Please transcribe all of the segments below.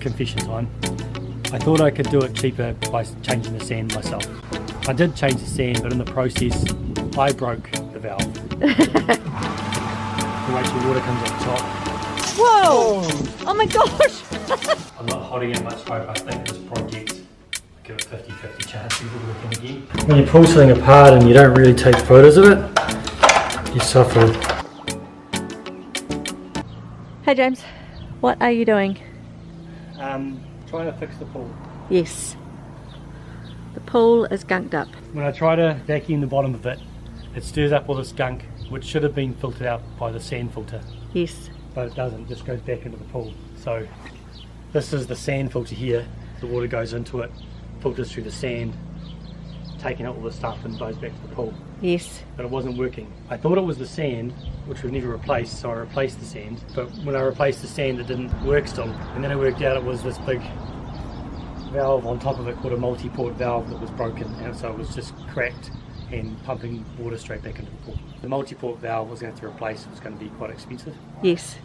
confession time. I thought I could do it cheaper by changing the sand myself. I did change the sand, but in the process, I broke the valve. The way the water comes up top. Whoa! Oh my gosh! I'm not holding it much hope. I think this project, I give it 50-50 chance of working again. When you pull something apart and you don't really take photos of it, you suffer. Hey James, what are you doing? Trying to fix the pool. Yes. The pool is gunked up. When I try to vacuum the bottom of it, it stirs up all this gunk, which should have been filtered out by the sand filter. Yes. But it doesn't, it just goes back into the pool. So this is the sand filter here. The water goes into it, filters through the sand, taking out all the stuff and goes back to the pool. Yes. But it wasn't working. I thought it was the sand, which we've never replaced, so I replaced the sand. But when I replaced the sand, it didn't work still. And then it worked out it was this big valve on top of it called a multi-port valve that was broken, and so it was just cracked and pumping water straight back into the pool. The multi-port valve was going to have to replace. It was going to be quite expensive. Yes.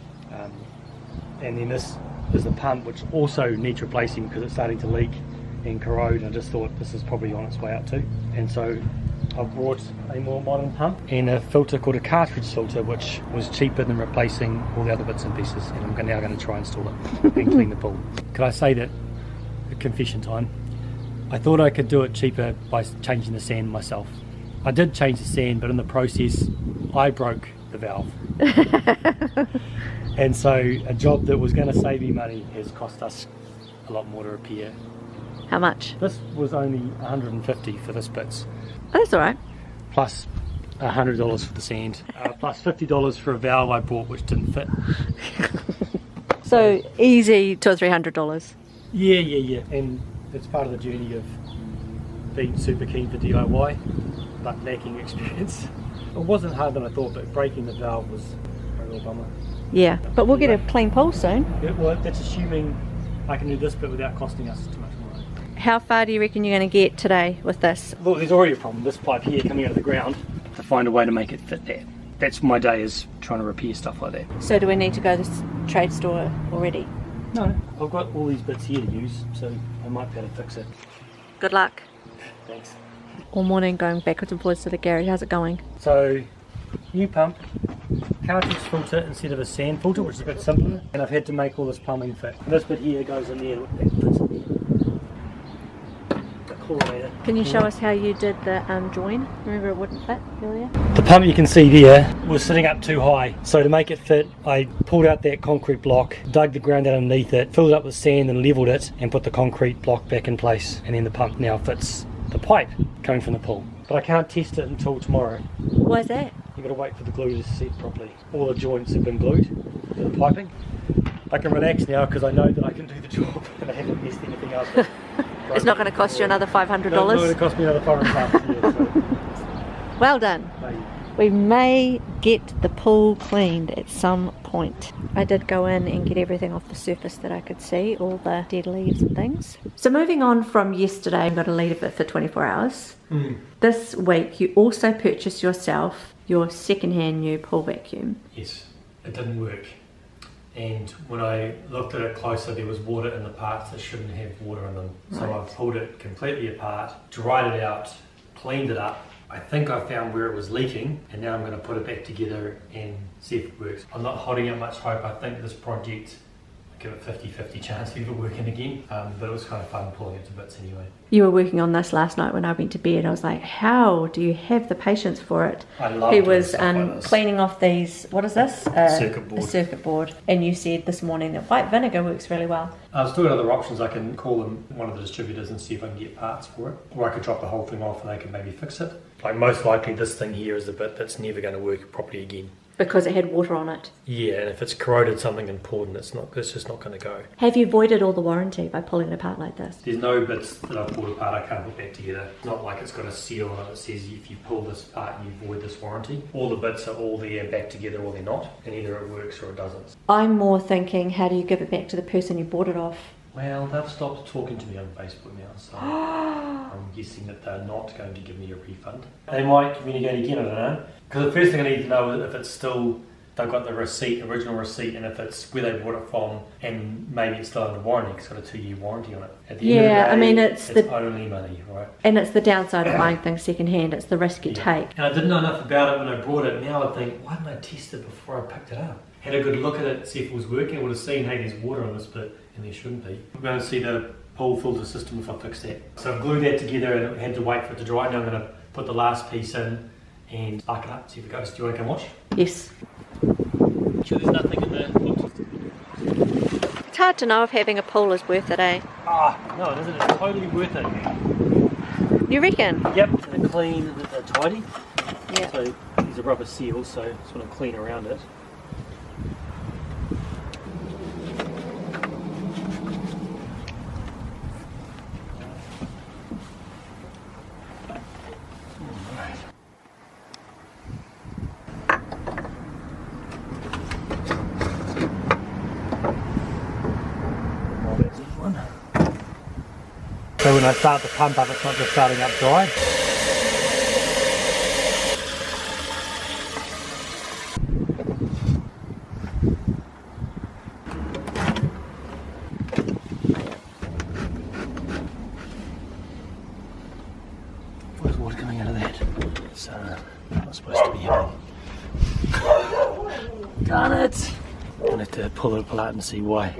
And then this is the pump, which also needs replacing because it's starting to leak and corrode. I just thought this is probably on its way out too. And so I've brought a more modern pump and a filter called a cartridge filter, which was cheaper than replacing all the other bits and pieces. And I'm now going to try and install it and clean the pool. Could I say that, confession time, I thought I could do it cheaper by changing the sand myself. I did change the sand, but in the process, I broke the valve. And so a job that was going to save me money has cost us a lot more to repair. How much? This was only $150 for this bits, Oh, that's alright. plus $100 for the sand, plus $50 for a valve I bought which didn't fit. So easy $200 or $300. Yeah, and it's part of the journey of being super keen for DIY, but lacking experience. It wasn't harder than I thought, but breaking the valve was a real bummer. Yeah, but we'll get a clean pool soon. Yeah, well, that's assuming I can do this bit without costing us too much money. How far do you reckon you're going to get today with this? Well, there's already a problem. This pipe here coming out of the ground, to find a way to make it fit there. That's my day, is trying to repair stuff like that. So do we need to go to the trade store already? No, I've got all these bits here to use, so I might be able to fix it. Good luck. Thanks. All morning going backwards and forwards to the garage. How's it going? So, new pump, cartridge filter instead of a sand filter, which is a bit simpler, and I've had to make all this plumbing fit. And this bit here goes in there, look, that fits in there. The coordinator. Can you show us how you did the join? Remember it wouldn't fit earlier? The pump you can see there was sitting up too high, so to make it fit I pulled out that concrete block, dug the ground out underneath it, filled it up with sand and levelled it and put the concrete block back in place, and then the pump now fits the pipe coming from the pool. But I can't test it until tomorrow. Why is that? You've got to wait for the glue to set properly. All the joints have been glued to the piping. I can relax now because I know that I can do the job and I haven't messed anything up. It's not going to cost you another $500? No, it's going to cost me another $500. Yeah, so. Well done. Maybe. We may get the pool cleaned at some point. I did go in and get everything off the surface that I could see, all the dead leaves and things. So moving on from yesterday, I got to leave it for 24 hours. This week you also purchased yourself your second-hand new pool vacuum. Yes, it didn't work. And when I looked at it closer, there was water in the parts that shouldn't have water in them. So Right. I've pulled it completely apart, dried it out, cleaned it up. I think I found where it was leaking, and now I'm going to put it back together and see if it works. I'm not holding out much hope. I think this project, I give it 50-50 chance of it working again, but it was kind of fun pulling it to bits anyway. You were working on this last night when I went to bed. I was like, how do you have the patience for it? I love He doing was stuff like this. cleaning off these, what is this? Circuit board. A circuit board. And you said this morning that white vinegar works really well. I've still got other options. I can call them one of the distributors and see if I can get parts for it. Or I could drop the whole thing off and they can maybe fix it. Like most likely this thing here is the bit that's never going to work properly again. Because it had water on it. Yeah, and if it's corroded something important, it's just not going to go. Have you voided all the warranty by pulling it apart like this? There's no bits that I've pulled apart I can't put back together. It's not like it's got a seal on it that says if you pull this apart you void this warranty. All the bits are all there back together or they're not, and either it works or it doesn't. I'm more thinking, how do you give it back to the person you bought it off? Well, they've stopped talking to me on Facebook now, so I'm guessing that they're not going to give me a refund. They might communicate again, I don't know. Because the first thing I need to know is if it's still they've got the receipt, original receipt, and if it's where they bought it from, and maybe it's still under warranty, it's got a 2-year warranty on it. At the end of the day, I mean, it's only money, right? And it's the downside of buying things secondhand. It's the risk you take. And I didn't know enough about it when I bought it. Now I think, why didn't I test it before I picked it up? Had a good look at it, see if it was working. I would have seen, hey, there's water on this bit, and there shouldn't be. We're going to see the pool filter system if I fix that. So I've glued that together and had to wait for it to dry. Now I'm going to put the last piece in and spark it up, see if it goes. Do you want to come watch? Yes. Sure there's nothing in there. It's hard to know if having a pool is worth it, eh? No, it isn't. It's totally worth it. You reckon? Yep, and they're clean, they're tidy. Yeah. So these are rubber seals, so just want to clean around it. So when I start the pump up, it's not just starting up dry. Where's water coming out of that? It's not supposed to be happening. Darn it! I'll have to pull it apart and see why.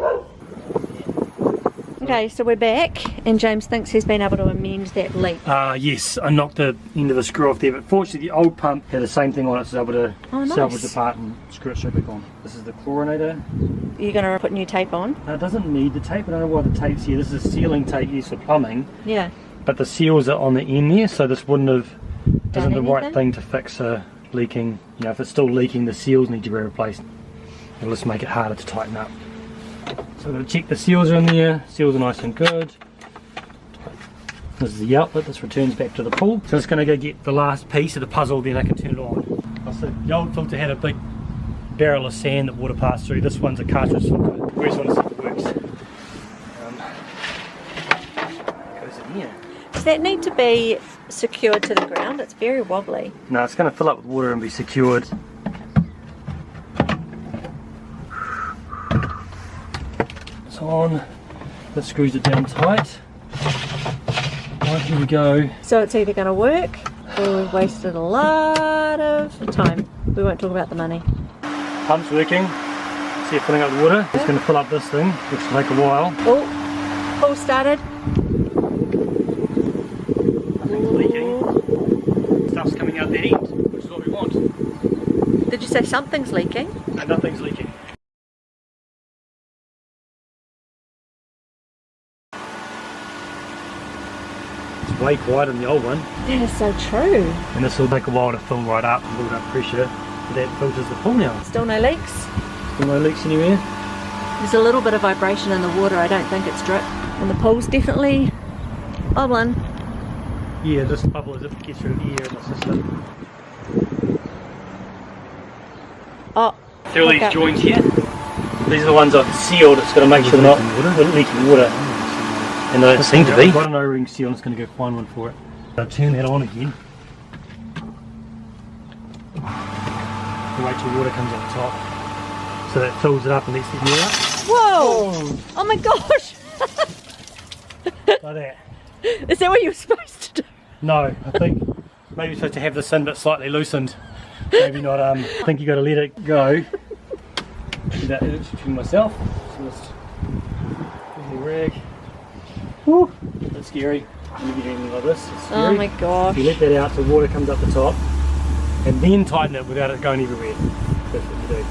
Okay, so we're back, and James thinks he's been able to amend that leak. Yes, I knocked the end of the screw off there, but fortunately the old pump had the same thing on it, so I was able to salvage the part and screw it straight back on. This is the chlorinator. You're going to put new tape on? It doesn't need the tape. I don't know why the tape's here. This is sealing tape used for plumbing. Yeah. But the seals are on the end there, so this wouldn't have isn't the right anything? thing to fix a leaking. You know, if it's still leaking, the seals need to be replaced. It'll just make it harder to tighten up. So I'm going to check the seals are in there. Seals are nice and good. This is the outlet. This returns back to the pool. So I'm just going to go get the last piece of the puzzle, then I can turn it on. So the old filter had a big barrel of sand that water passed through. This one's a cartridge filter. We just want to see if it works. It goes in here. Does that need to be secured to the ground? It's very wobbly. No, it's going to fill up with water and be secured. It's on. That screws it down tight. Right, here we go. So it's either going to work, or we've wasted a lot of time. We won't talk about the money. Pump's working. See it filling up with water. It's going to fill up this thing, which will take a while. Oh, all started. Nothing's leaking. Stuff's coming out that end, which is what we want. Did you say something's leaking? No, nothing's leaking. It's way quieter than the old one. That is so true. And this will take a while to fill right up and build up pressure. That filters the pool now. Still no leaks? Still no leaks anywhere. There's a little bit of vibration in the water. I don't think it's drip. And the pool's definitely bubbling. Yeah, this bubble as if it gets rid of air in the system. Oh, See all these joints here? These are the ones I've sealed. It's going to make sure they're not leaking water. And they don't seem to be. I've got an O-ring seal. I'm just going to go find one for it. I'll turn that on again. Wait till water comes up top. So that fills it up and lets the air up. whoa! Oh my gosh! Like that. Is that what you were supposed to do? No, I think maybe you're supposed to have this in but slightly loosened. Maybe not. I think you got to let it go. Without itching myself. So just give me a rag. Woo! That's scary. When you get anything like this, it's scary. Oh my gosh. You let that out so water comes up the top, and then tighten it without it going everywhere. That's what you do.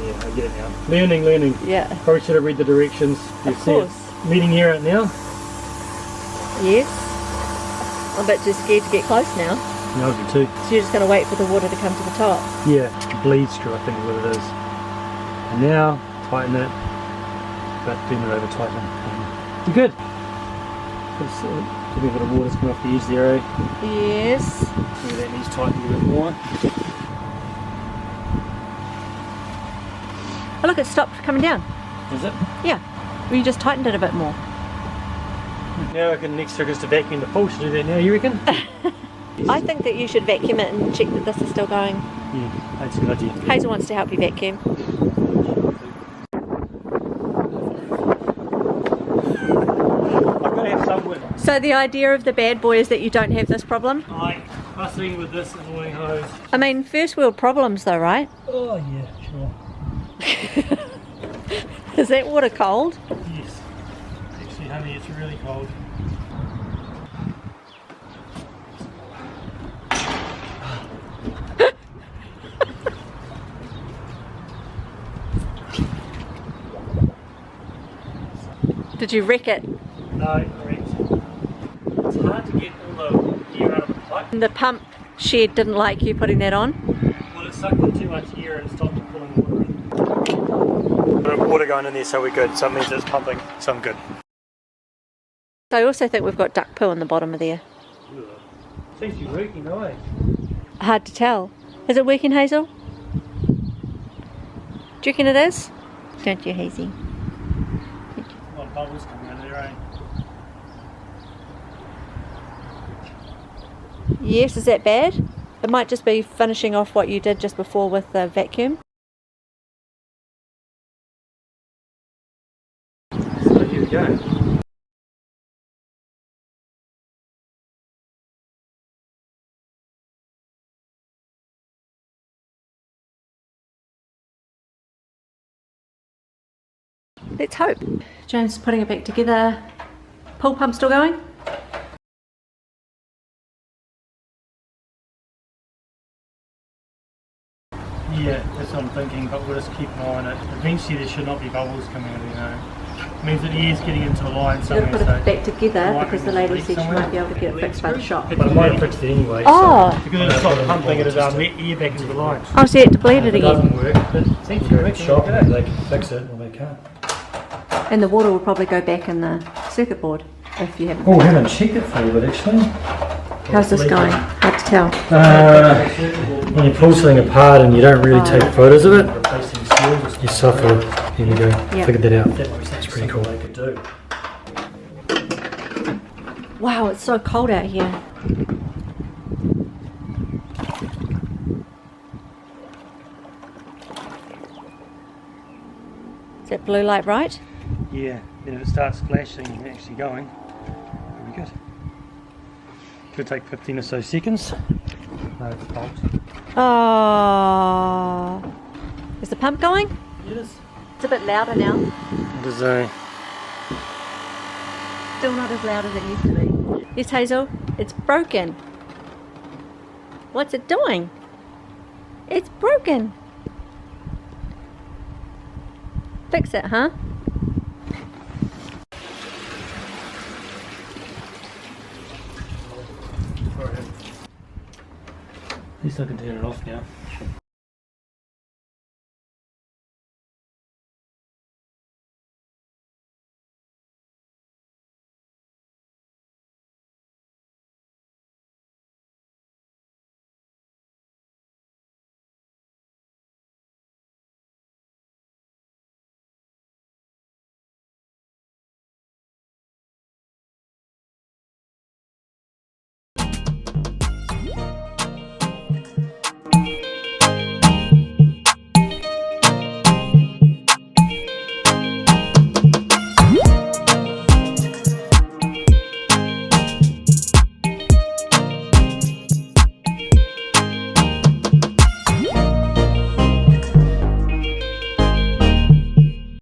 Yeah, I get it now. Learning. Yeah. Probably should have read the directions. You Of see it course. leading here out now. Yes. I'm a bit too scared to get close now. No, I do too. So you're just going to wait for the water to come to the top. Yeah, bleed screw I think is what it is. And now, tighten it, but then it over tighten. You're good. Just give me a bit of water coming off the edge there, eh? Yes. Maybe that needs tightening a bit more. Oh look, it stopped coming down. Is it? Yeah. Well, you just tightened it a bit more. Now I can next trick is to vacuum the pool. Should I do that now, you reckon? I think that you should vacuum it and check that this is still going. Yeah, that's a good idea. Hazel wants to help you vacuum. I've got to have some wind. So the idea of the bad boy is that you don't have this problem? Like fussing with this annoying hose. I mean, first world problems though, right? Oh yeah, sure. Is that water cold? Yes. Actually, honey, it's really cold. Did you wreck it? No, correct. It's hard to get all the air out of the pipe. The pump shed didn't like you putting that on? Well, it sucked in too much air and stopped it pulling water in. Bit of water going in there, so we're good. So it means it's pumping, so I'm good. I also think we've got duck poo on the bottom of there. Seems to be working, eh? Hard to tell. Is it working, Hazel? Do you reckon it is? Don't you, Hazy? A lot of bubbles coming out of there, eh? Yes, is that bad? It might just be finishing off what you did just before with the vacuum. So here we go. Let's hope. James is putting it back together. Pool pump still going? Yeah, that's what I'm thinking, but we'll just keep an eye on it. Eventually there should not be bubbles coming out of there. It means that the air's getting into the line You've somewhere. got to put it So back together might because the be lady leak said she somewhere. might be able to get it fixed by the shop. But I might have fixed it anyway. Oh. So, because it stopped pumping, it air back into the line. Oh, so you had to bleed it If it doesn't again. work, but it seems to be working. shop Okay. they can fix it or they can't. And the water will probably go back in the circuit board if you haven't. Oh, I haven't checked it for you, but actually. How's this going? Hard to tell. When you pull something apart and you don't really take photos of it, Replacing seals. you suffer. Here we go. Yeah. Figured that out. That's pretty cool. They could do. Wow, it's so cold out here. Is that blue light right? Yeah, then if it starts flashing and actually going, it'll be good. Could take 15 or so seconds. No, it's cold. Oh. Is the pump going? Yes. It's a bit louder now. It is a... Still not as loud as it used to be. Yes, Hazel, it's broken. What's it doing? It's broken. Fix it, huh? At least I can turn it off now.